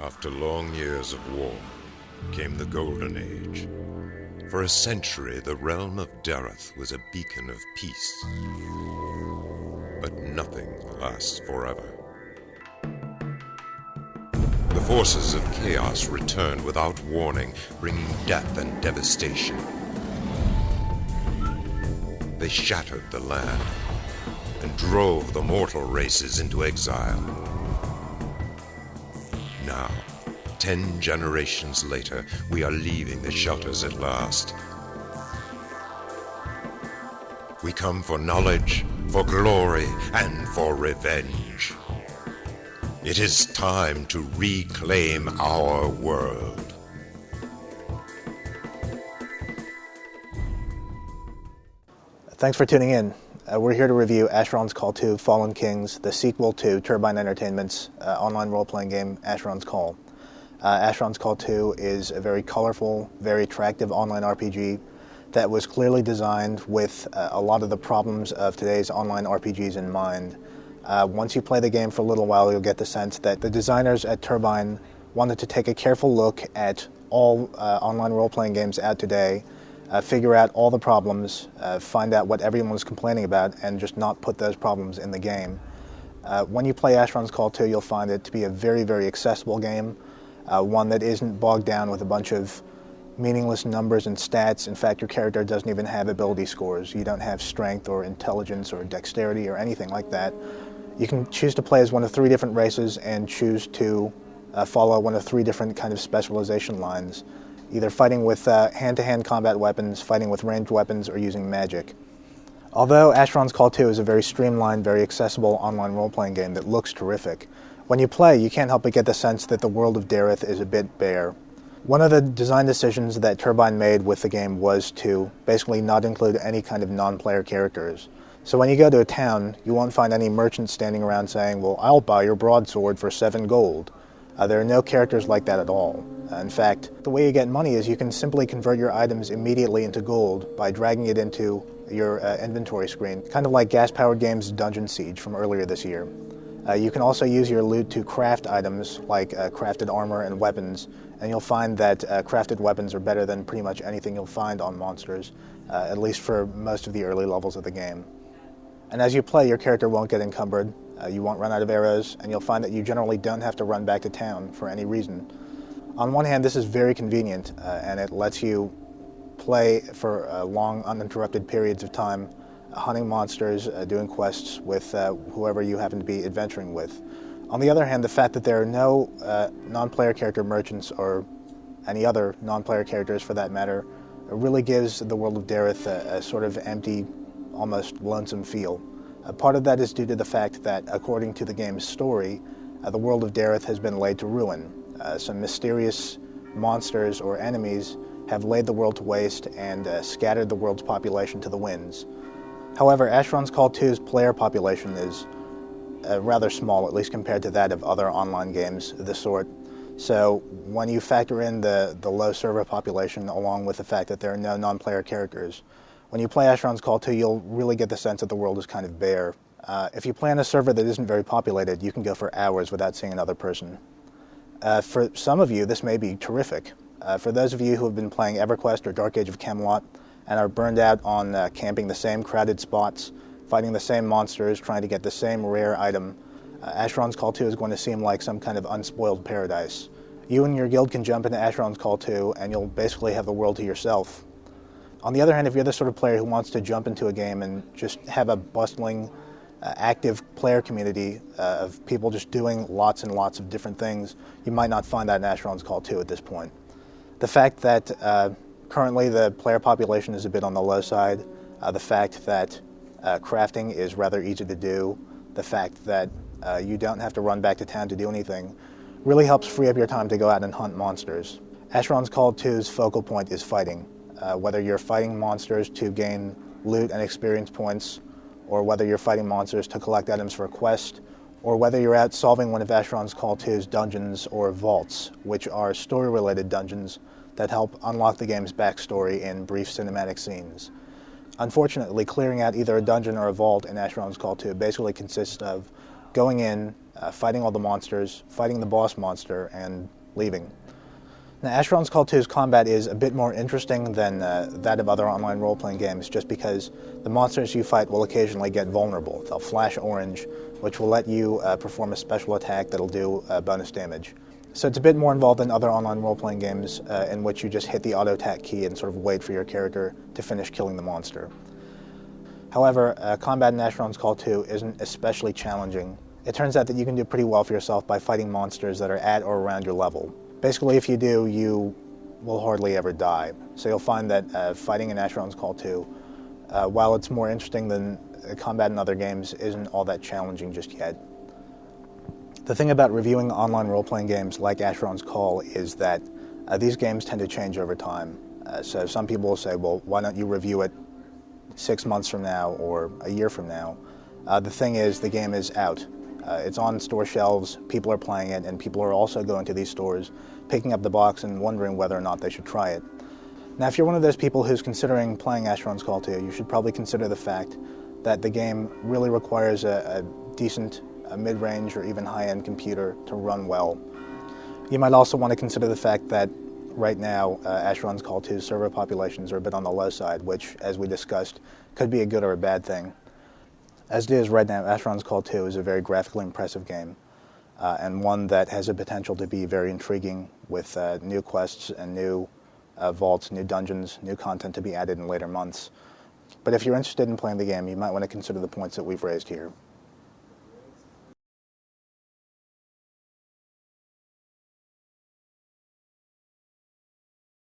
After long years of war came the Golden Age. For a century, the realm of Dereth was a beacon of peace. But nothing lasts forever. The forces of chaos returned without warning, bringing death and devastation. They shattered the land and drove the mortal races into exile. Now, 10 generations later, we are leaving the shelters at last. We come for knowledge, for glory, and for revenge. It is time to reclaim our world. Thanks for tuning in. We're here to review Asheron's Call 2 Fallen Kings, the sequel to Turbine Entertainment's online role-playing game, Asheron's Call. Asheron's Call 2 is a very colorful, very attractive online RPG that was clearly designed with a lot of the problems of today's online RPGs in mind. Once you play the game for a little while, you'll get the sense that the designers at Turbine wanted to take a careful look at all online role-playing games out today, figure out all the problems, find out what everyone was complaining about, and just not put those problems in the game. When you play Asheron's Call 2, you'll find it to be a very, very accessible game, one that isn't bogged down with a bunch of meaningless numbers and stats. In fact, your character doesn't even have ability scores. You don't have strength or intelligence or dexterity or anything like that. You can choose to play as one of 3 different races and choose to follow one of 3 different kind of specialization lines, either fighting with hand-to-hand combat weapons, fighting with ranged weapons, or using magic. Although Asheron's Call 2 is a very streamlined, very accessible online role-playing game that looks terrific, when you play, you can't help but get the sense that the world of Dereth is a bit bare. One of the design decisions that Turbine made with the game was to basically not include any kind of non-player characters. So when you go to a town, you won't find any merchants standing around saying, well, I'll buy your broadsword for 7 gold. There are no characters like that at all. In fact, the way you get money is you can simply convert your items immediately into gold by dragging it into your inventory screen, kind of like gas-powered games Dungeon Siege from earlier this year. You can also use your loot to craft items like crafted armor and weapons, and you'll find that crafted weapons are better than pretty much anything you'll find on monsters, at least for most of the early levels of the game. And as you play, your character won't get encumbered, you won't run out of arrows, and you'll find that you generally don't have to run back to town for any reason. On one hand, this is very convenient, and it lets you play for long, uninterrupted periods of time, hunting monsters, doing quests with whoever you happen to be adventuring with. On the other hand, the fact that there are no non-player character merchants, or any other non-player characters for that matter, really gives the world of Dereth a sort of empty, almost lonesome feel. Part of that is due to the fact that, according to the game's story, the world of Dereth has been laid to ruin. Some mysterious monsters or enemies have laid the world to waste and scattered the world's population to the winds. However, Asheron's Call 2's player population is rather small, at least compared to that of other online games of this sort. So when you factor in the low server population, along with the fact that there are no non-player characters, when you play Asheron's Call 2, you'll really get the sense that the world is kind of bare. If you play on a server that isn't very populated, you can go for hours without seeing another person. For some of you, this may be terrific. For those of you who have been playing EverQuest or Dark Age of Camelot and are burned out on camping the same crowded spots, fighting the same monsters, trying to get the same rare item, Asheron's Call 2 is going to seem like some kind of unspoiled paradise. You and your guild can jump into Asheron's Call 2, and you'll basically have the world to yourself. On the other hand, if you're the sort of player who wants to jump into a game and just have a bustling, active player community of people just doing lots and lots of different things, you might not find that in Asheron's Call 2 at this point. The fact that currently the player population is a bit on the low side, the fact that crafting is rather easy to do, the fact that you don't have to run back to town to do anything, really helps free up your time to go out and hunt monsters. Asheron's Call 2's focal point is fighting. Whether you're fighting monsters to gain loot and experience points, or whether you're fighting monsters to collect items for a quest, or whether you're out solving one of Asheron's Call 2's dungeons or vaults, which are story-related dungeons that help unlock the game's backstory in brief cinematic scenes. Unfortunately, clearing out either a dungeon or a vault in Asheron's Call 2 basically consists of going in, fighting all the monsters, fighting the boss monster, and leaving. Now, Asheron's Call 2's combat is a bit more interesting than that of other online role-playing games, just because the monsters you fight will occasionally get vulnerable. They'll flash orange, which will let you perform a special attack that'll do bonus damage. So it's a bit more involved than other online role-playing games in which you just hit the auto-attack key and sort of wait for your character to finish killing the monster. However, combat in Asheron's Call 2 isn't especially challenging. It turns out that you can do pretty well for yourself by fighting monsters that are at or around your level. Basically, if you do, you will hardly ever die. So you'll find that fighting in Asheron's Call 2, while it's more interesting than combat in other games, isn't all that challenging just yet. The thing about reviewing online role-playing games like Asheron's Call is that these games tend to change over time. So some people will say, well, why don't you review it 6 months from now or a year from now? The thing is, the game is out. It's on store shelves, people are playing it, and people are also going to these stores, picking up the box and wondering whether or not they should try it. Now, if you're one of those people who's considering playing Asheron's Call 2, you should probably consider the fact that the game really requires a decent mid-range or even high-end computer to run well. You might also want to consider the fact that right now, Asheron's Call 2's server populations are a bit on the low side, which, as we discussed, could be a good or a bad thing. As it is right now, Asheron's Call 2 is a very graphically impressive game, and one that has the potential to be very intriguing with new quests and new vaults, new dungeons, new content to be added in later months. But if you're interested in playing the game, you might want to consider the points that we've raised here.